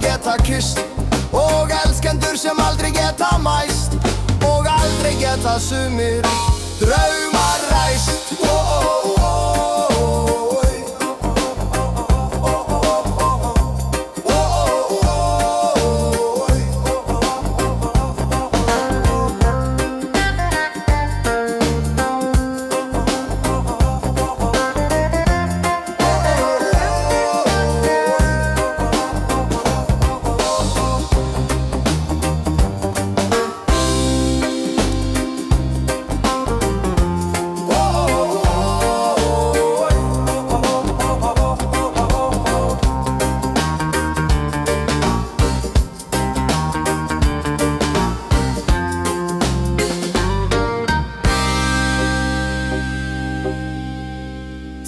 geta kysst, og elskendur sem aldrei geta mæst, og aldrei geta sumir draumar ræst.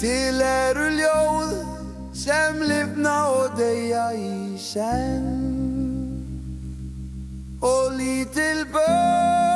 Til eru ljóð sem lifna og deyja í senn, og lítil börn